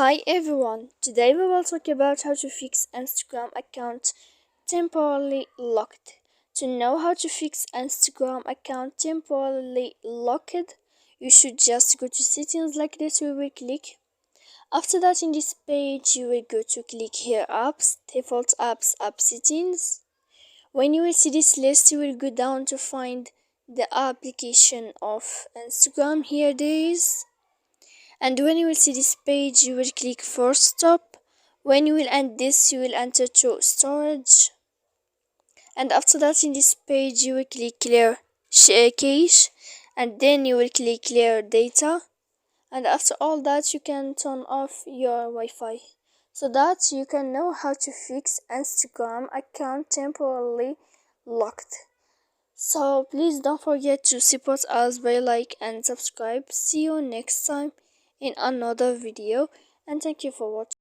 Hi everyone, today we will talk about how to fix Instagram account temporarily locked. To know how to fix Instagram account temporarily locked, you should just go to settings like this. We will click. After that, in this page you will go to click here apps, default apps, app settings. When you will see this list, you will go down to find the application of Instagram. Here it is. And when you will see this page, you will click force stop. When you will end this, you will enter to storage. And after that, in this page, you will click clear cache, and then you will click clear data. And after all that, you can turn off your Wi-Fi so that you can know how to fix Instagram account temporarily locked. So please don't forget to support us by like and subscribe. See you next time in another video, and thank you for watching.